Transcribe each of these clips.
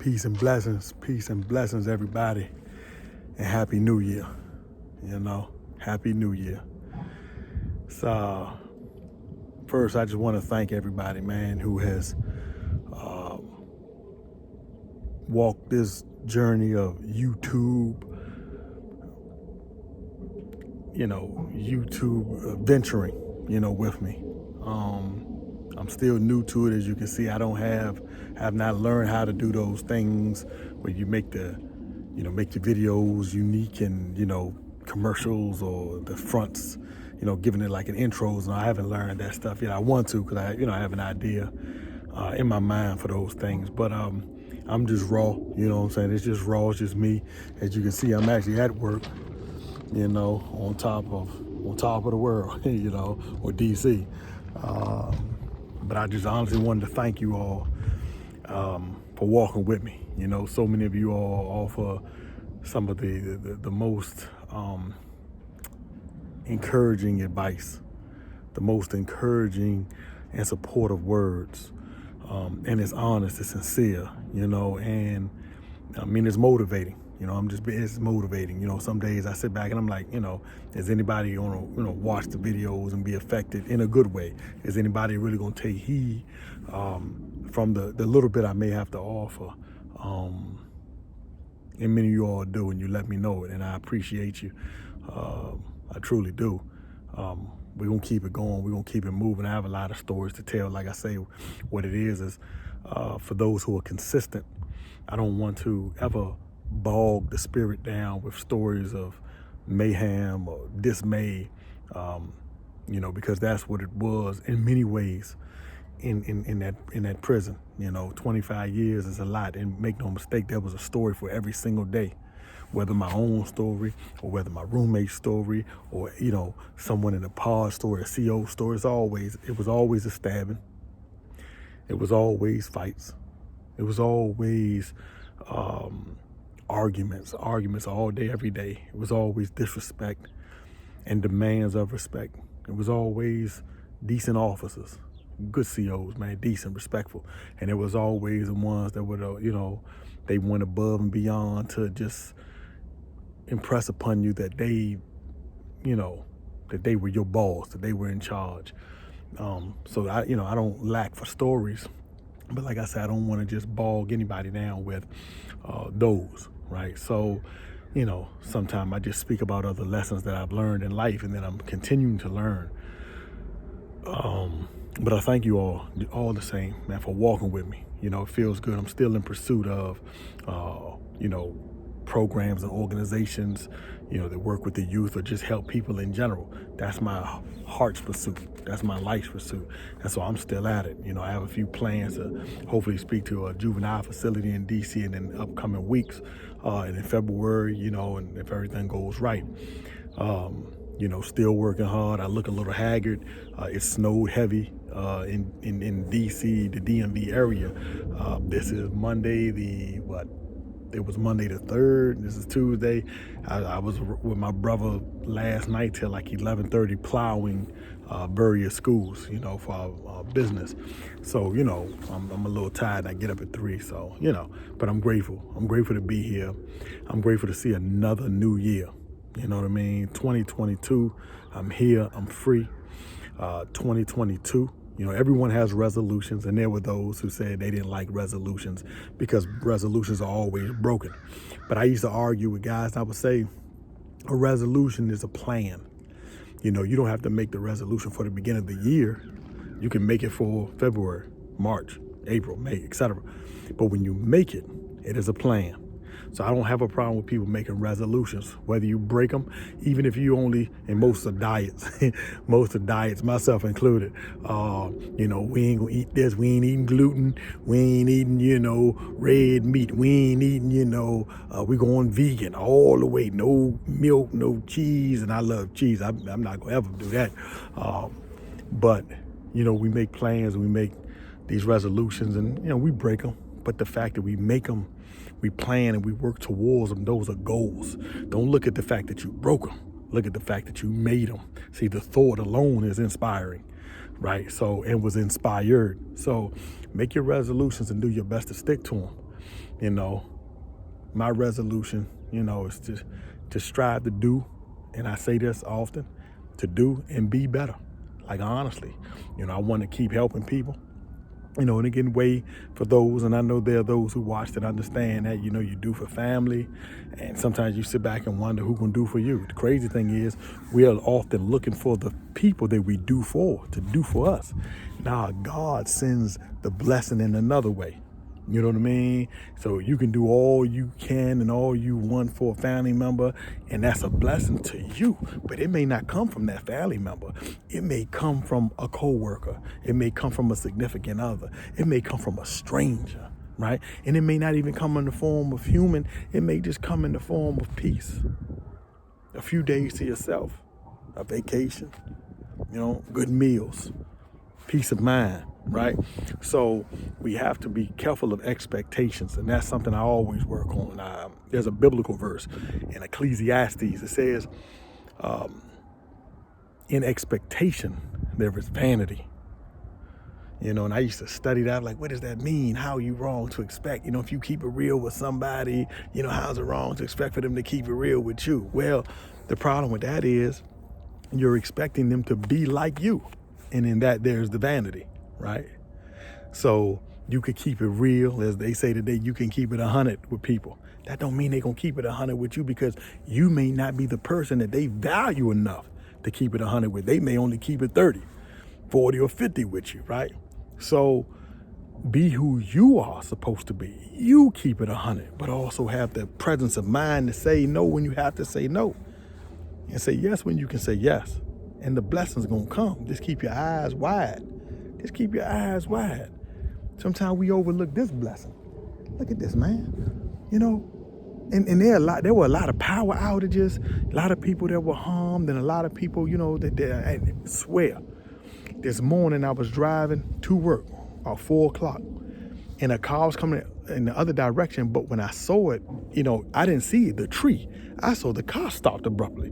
Peace and blessings, everybody, and Happy New Year. Happy New Year. So, first, I just want to thank everybody, man, who has walked this journey of YouTube, venturing, with me. I'm still new to it, as you can see. I have not learned how to do those things where you make make your videos unique and, commercials or the fronts, giving it like an intros. And I haven't learned that stuff yet. I want to, because I have an idea in my mind for those things. But I'm just raw, you know what I'm saying? It's just raw, it's just me. As you can see, I'm actually at work, on top of the world, or DC. But I just honestly wanted to thank you all for walking with me. So many of you all offer some of the most encouraging advice, the most encouraging and supportive words. And it's honest, it's sincere, and I mean, it's motivating. It's motivating. Some days I sit back and I'm like, is anybody gonna, watch the videos and be affected in a good way? Is anybody really gonna take heed from the little bit I may have to offer? And many of you all do, and you let me know it, and I appreciate you. I truly do. We're gonna keep it going. We're gonna keep it moving. I have a lot of stories to tell. Like I say, what it is for those who are consistent. I don't want to ever bog the spirit down with stories of mayhem or dismay, because that's what it was in many ways in that prison. 25 years is a lot, and make no mistake, there was a story for every single day. Whether my own story or whether my roommate's story or, someone in the pod story, a CO story, it was always a stabbing. It was always fights. It was always arguments all day, every day. It was always disrespect and demands of respect. It was always decent officers, good COs, man, decent, respectful. And it was always the ones that would, they went above and beyond to just impress upon you that they were your boss, that they were in charge. So I don't lack for stories, but like I said, I don't want to just bog anybody down with those, right? So, sometimes I just speak about other lessons that I've learned in life and that I'm continuing to learn. But I thank you all the same, man, for walking with me. It feels good. I'm still in pursuit of, programs and organizations, that work with the youth or just help people in general. That's my heart's pursuit. That's my life's pursuit. And so I'm still at it. I have a few plans to hopefully speak to a juvenile facility in DC in the upcoming weeks, and in February, and if everything goes right. Still working hard. I look a little haggard. It snowed heavy in DC, the DMV area. This is Monday, It was Monday the 3rd. This is Tuesday. I was with my brother last night till like 11:30 plowing various schools, for our business. So, I'm a little tired. I get up at 3, so, but I'm grateful. I'm grateful to be here. I'm grateful to see another new year. You know what I mean? 2022, I'm here, I'm free. 2022, everyone has resolutions, and there were those who said they didn't like resolutions because resolutions are always broken. But I used to argue with guys, and I would say a resolution is a plan. You don't have to make the resolution for the beginning of the year. You can make it for February, March, April, May, etc. But when you make it, it is a plan. So I don't have a problem with people making resolutions, whether you break them, even if you only, and most of diets, myself included, we ain't gonna eat this, we ain't eating gluten, we ain't eating, red meat, we ain't eating, we going vegan all the way, no milk, no cheese, and I love cheese, I'm not gonna ever do that. But, we make plans and we make these resolutions and, we break them, but the fact that we make them, we plan and we work towards them, those are goals. Don't look at the fact that you broke them. Look at the fact that you made them. See, the thought alone is inspiring, right? So, and was inspired. So make your resolutions and do your best to stick to them. you know, my resolution, is to strive to do, and I say this often, to do and be better. Like honestly, I want to keep helping people. And again, way for those, and I know there are those who watch that understand that, you do for family, and sometimes you sit back and wonder who can do for you. The crazy thing is, we are often looking for the people that we do for, to do for us. Now, God sends the blessing in another way. You know what I mean? So you can do all you can and all you want for a family member, and that's a blessing to you. But it may not come from that family member. It may come from a coworker. It may come from a significant other. It may come from a stranger, right? And it may not even come in the form of human. It may just come in the form of peace. A few days to yourself, a vacation, good meals, peace of mind, right? So we have to be careful of expectations, and that's something I always work on. There's a biblical verse in Ecclesiastes. It says, in expectation, there is vanity. And I used to study that, like, what does that mean? How are you wrong to expect? If you keep it real with somebody, how's it wrong to expect for them to keep it real with you? Well, the problem with that is you're expecting them to be like you. And in that, there's the vanity, right? So you could keep it real, as they say today, you can keep it 100 with people. That don't mean they're going to keep it 100 with you, because you may not be the person that they value enough to keep it 100 with. They may only keep it 30, 40, or 50 with you, right? So be who you are supposed to be. You keep it 100, but also have the presence of mind to say no when you have to say no, and say yes when you can say yes. And the blessings going to come. Just keep your eyes wide. Just keep your eyes wide. Sometimes we overlook this blessing. Look at this, man. And there were a lot of power outages, a lot of people that were harmed, and a lot of people, I swear. This morning I was driving to work about 4 o'clock, and a car was coming in the other direction, but when I saw it, I didn't see the tree. I saw the car stopped abruptly.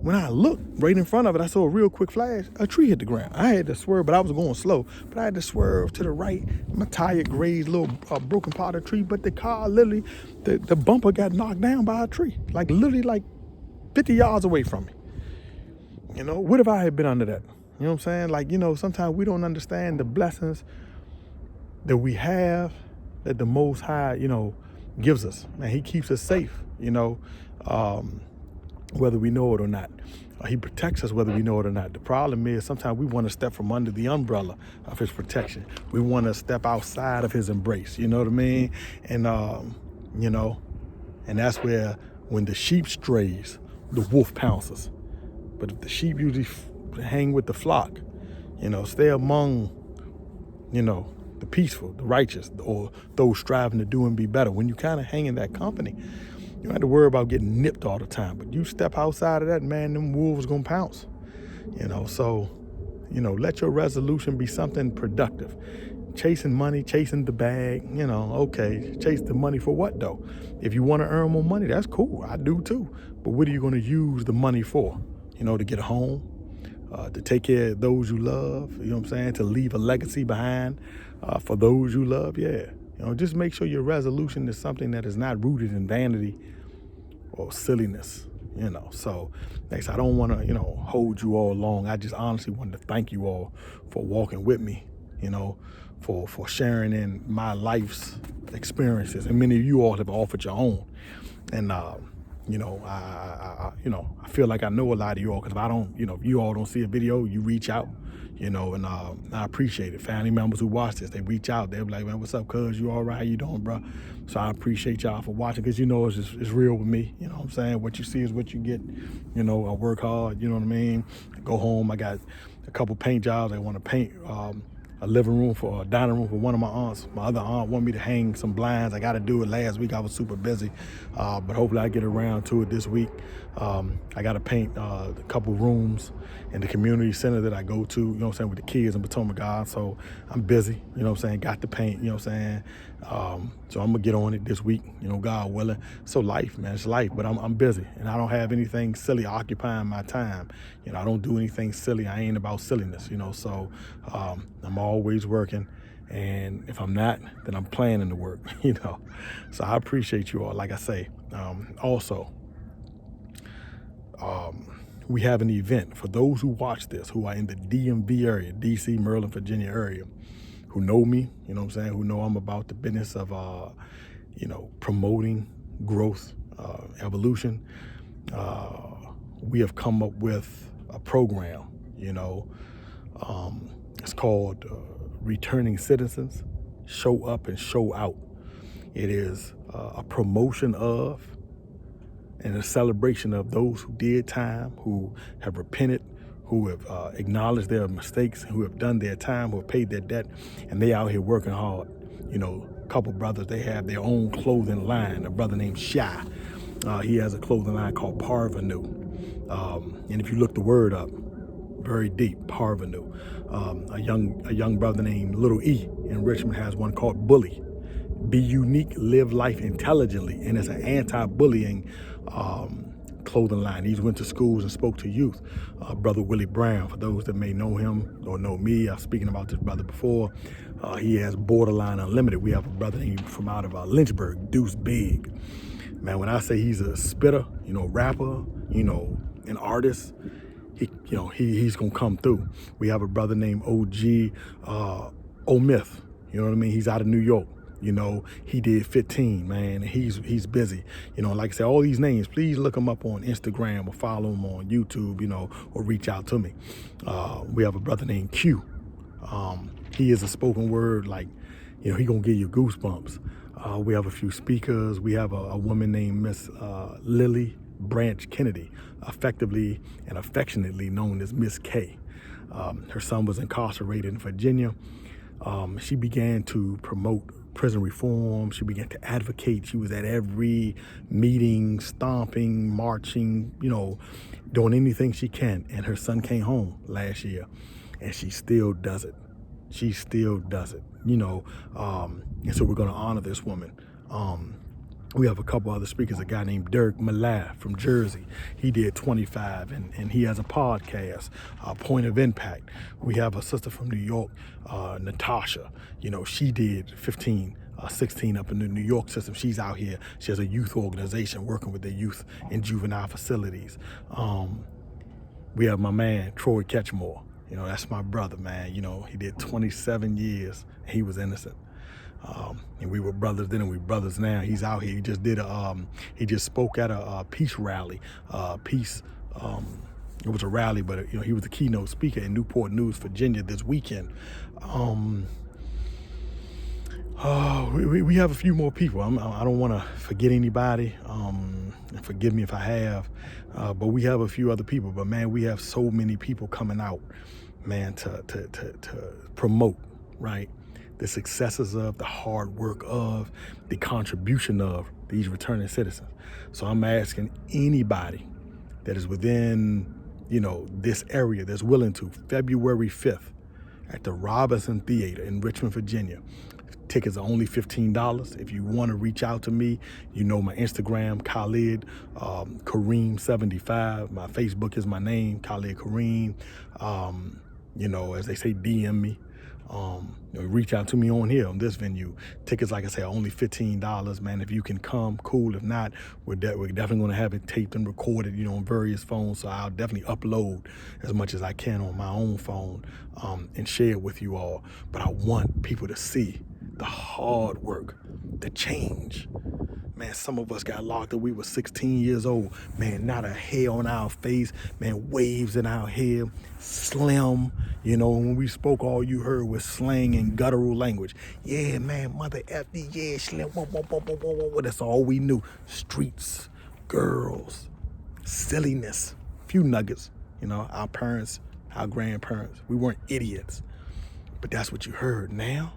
When I looked right in front of it, I saw a real quick flash. A tree hit the ground. I had to swerve, but I was going slow. But I had to swerve to the right. My tire grazed a little broken part of the tree, but the car literally, the bumper got knocked down by a tree, literally 50 yards away from me. What if I had been under that? You know what I'm saying? Sometimes we don't understand the blessings that we have, that the Most High, gives us. Man, He keeps us safe, whether we know it or not. He protects us whether we know it or not. The problem is sometimes we want to step from under the umbrella of His protection. We want to step outside of His embrace, you know what I mean? And, and that's where when the sheep strays, the wolf pounces. But if the sheep usually hang with the flock, stay among, the peaceful, the righteous, or those striving to do and be better. When you kind of hang in that company, you don't have to worry about getting nipped all the time. But you step outside of that, man, them wolves gonna pounce. So, let your resolution be something productive. Chasing money, chasing the bag, okay. Chase the money for what, though? If you want to earn more money, that's cool. I do, too. But what are you going to use the money for? To get a home, to take care of those you love, to leave a legacy behind for those you love, yeah. Just make sure your resolution is something that is not rooted in vanity or silliness, So next, I don't want to, hold you all long. I just honestly wanted to thank you all for walking with me, for sharing in my life's experiences. And many of you all have offered your own. And, I feel like I know a lot of you all, because if I don't, if you all don't see a video, you reach out, and I appreciate it. Family members who watch this, they reach out. They're like, man, what's up, cuz? You all right? How you doing, bro? So I appreciate y'all for watching, because it's real with me. You know what I'm saying? What you see is what you get. I work hard, you know what I mean? I go home, I got a couple paint jobs. I want to paint a living room for a dining room for one of my aunts. My other aunt wanted me to hang some blinds. I got to do it last week. I was super busy, but hopefully I get around to it this week. I got to paint a couple rooms in the community center that I go to, with the kids in Potomac, God. So I'm busy, got to paint, so I'm going to get on it this week, God willing. So life, man, it's life, but I'm busy, and I don't have anything silly occupying my time. I don't do anything silly. I ain't about silliness, so I'm always working, And if I'm not, then I'm planning to work, you know. So I appreciate you all. Like I say, also, we have an event for those who watch this, who are in the DMV area, DC, Maryland, Virginia area, who know me, you know what I'm saying, who know I'm about the business of, promoting growth, evolution. We have come up with a program, it's called Returning Citizens, Show Up and Show Out. It is a promotion of and a celebration of those who did time, who have repented, who have acknowledged their mistakes, who have done their time, who have paid their debt, and they out here working hard. A couple brothers, they have their own clothing line. A brother named Shy, he has a clothing line called Parvenu. And if you look the word up, very deep, Parvenu. A young brother named Little E in Richmond has one called Bully. Be unique, live life intelligently, and it's an anti-bullying clothing line. He went to schools and spoke to youth. Brother Willie Brown, for those that may know him or know me, I've spoken about this brother before. He has Borderline Unlimited. We have a brother named from out of Lynchburg, Deuce Big. Man, when I say he's a spitter, rapper, an artist, he's gonna come through. We have a brother named OG Omyth. You know what I mean? He's out of New York. He did 15, man. He's busy. Like I said, all these names, please look him up on Instagram or follow him on YouTube, or reach out to me. We have a brother named Q. He is a spoken word, he gonna give you goosebumps. We have a few speakers. We have a woman named Miss Lily Branch Kennedy, effectively and affectionately known as Miss K. Her son was incarcerated in Virginia. She began to promote prison reform. She began to advocate. She was at every meeting, stomping, marching, doing anything she can. And her son came home last year, and she still does it. She still does it, and so we're going to honor this woman. We have a couple other speakers, a guy named Derek Malaf from Jersey. He did 25, and he has a podcast, Point of Impact. We have a sister from New York, Natasha. She did 15, 16 up in the New York system. She's out here. She has a youth organization working with the youth in juvenile facilities. We have my man, Troy Ketchmore. That's my brother, man. He did 27 years. And he was innocent. And we were brothers then, and we brothers now. He's out here. He just did he just spoke at a peace rally. It was a rally, but he was the keynote speaker in Newport News, Virginia this weekend. We have a few more people. I don't want to forget anybody. And forgive me if I have. But we have a few other people. But man, we have so many people coming out, man, to promote, right? The successes of, the hard work of, the contribution of these returning citizens. So I'm asking anybody that is within, this area that's willing to, February 5th at the Robinson Theater in Richmond, Virginia. Tickets are only $15. If you want to reach out to me, my Instagram, Khalid Kareem75. My Facebook is my name, Khalid Kareem. As they say, DM me. Reach out to me on here on this venue. Tickets, like I say, are only $15, man. If you can come, cool. If not, we're definitely going to have it taped and recorded, on various phones. So I'll definitely upload as much as I can on my own phone and share it with you all. But I want people to see the hard work, the change. Man, some of us got locked up. We were 16 years old. Man, not a hair on our face. Man, waves in our hair. Slim. When we spoke, all you heard was slang and guttural language. Yeah, man, mother FD, yeah, slim. Whoa, whoa, whoa, whoa, whoa, whoa. That's all we knew. Streets, girls, silliness, few nuggets. Our parents, our grandparents. We weren't idiots. But that's what you heard. Now,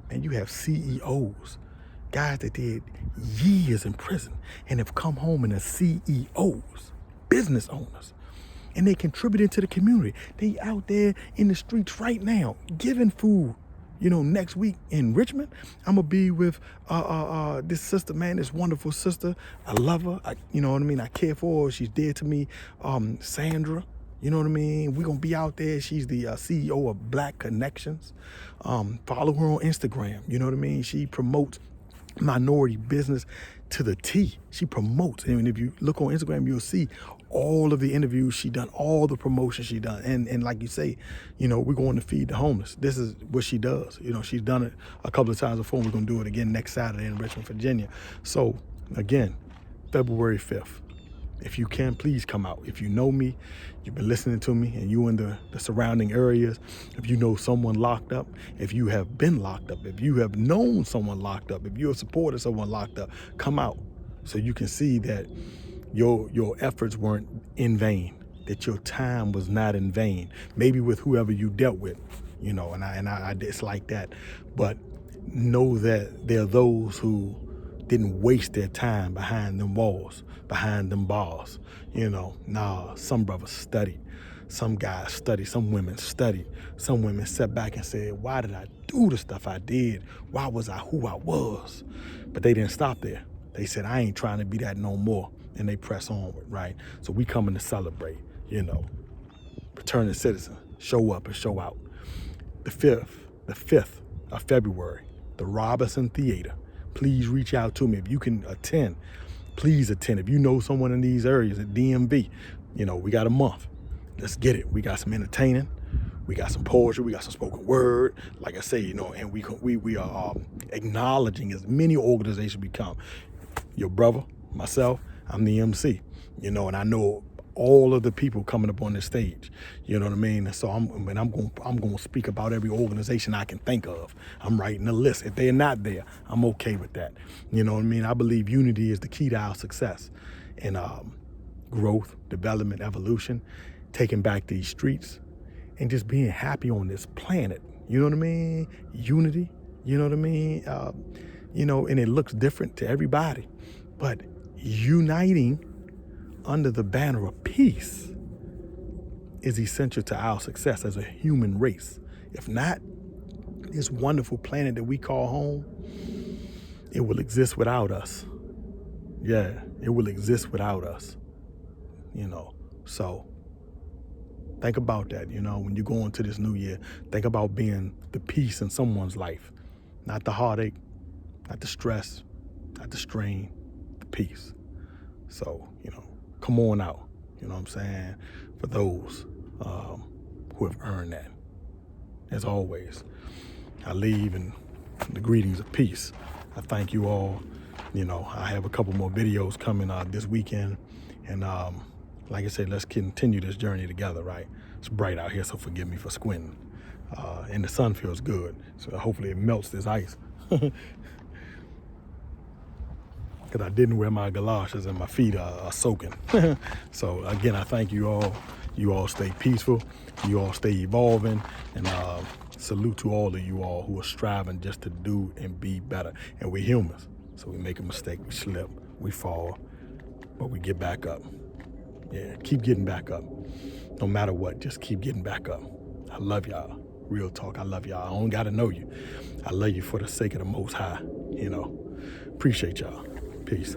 man, you have CEOs. Guys that did years in prison and have come home and are CEOs, business owners, and they contributing to the community. They out there in the streets right now giving food. Next week in Richmond, I'm gonna be with this sister, man, this wonderful sister. I love her. I care for her. She's dear to me. Sandra. You know what I mean? We're going to be out there. She's the CEO of Black Connections. Follow her on Instagram. You know what I mean? She promotes minority business to the T. She promotes. And if you look on Instagram, you'll see all of the interviews she done, all the promotion she done. And like you say, you know, we're going to feed the homeless. This is what she does. You know, she's done it a couple of times before. We're going to do it again next Saturday in Richmond, Virginia. So again, February 5th. If you can, please come out. If you know me, you've been listening to me, and you in the surrounding areas, if you know someone locked up, if you have been locked up, if you have known someone locked up, if you're a supporter of someone locked up, come out so you can see that your efforts weren't in vain, that your time was not in vain. Maybe with whoever you dealt with, you know, and I dislike that. But know that there are those who didn't waste their time behind them walls, behind them bars. You know, nah, some brothers studied, some guys studied, some women studied, some women sat back and said, why did I do the stuff I did? Why was I who I was? But they didn't stop there. They said, I ain't trying to be that no more. And they press onward, right? So we coming to celebrate, you know, returning citizen, show up and show out. The 5th of February, the Robinson Theater. Please reach out to me. If you can attend, please attend. If you know someone in these areas at DMV, you know, we got a month. Let's get it. We got some entertaining. We got some poetry. We got some spoken word. Like I say, you know, and we are acknowledging as many organizations become. Your brother, myself, I'm the MC, you know, and I know all of the people coming up on this stage, you know what I mean? So I'm going to speak about every organization I can think of. I'm writing a list. If they're not there, I'm okay with that. You know what I mean? I believe unity is the key to our success in growth, development, evolution, taking back these streets, and just being happy on this planet. You know what I mean? Unity, you know what I mean? You know, and it looks different to everybody, but uniting under the banner of peace is essential to our success as a human race. If not, this wonderful planet that we call home, it will exist without us. Yeah, it will exist without us, you know. So think about that, you know, when you go into this new year. Think about being the peace in someone's life, not the heartache, not the stress, not the strain, the peace. So, you know, come on out, you know what I'm saying, for those who have earned that. As always, I leave in the greetings of peace. I thank you all. You know, I have a couple more videos coming this weekend. And like I said, let's continue this journey together, right? It's bright out here, so forgive me for squinting. And the sun feels good, so hopefully it melts this ice. Because I didn't wear my galoshes and my feet are soaking. So again, I thank you all. You all stay peaceful. You all stay evolving. And salute to all of you all who are striving just to do and be better. And we're humans. So we make a mistake, we slip, we fall, but we get back up. Yeah, keep getting back up. No matter what, just keep getting back up. I love y'all. Real talk, I love y'all. I don't got to know you. I love you for the sake of the Most High, you know. Appreciate y'all. Peace.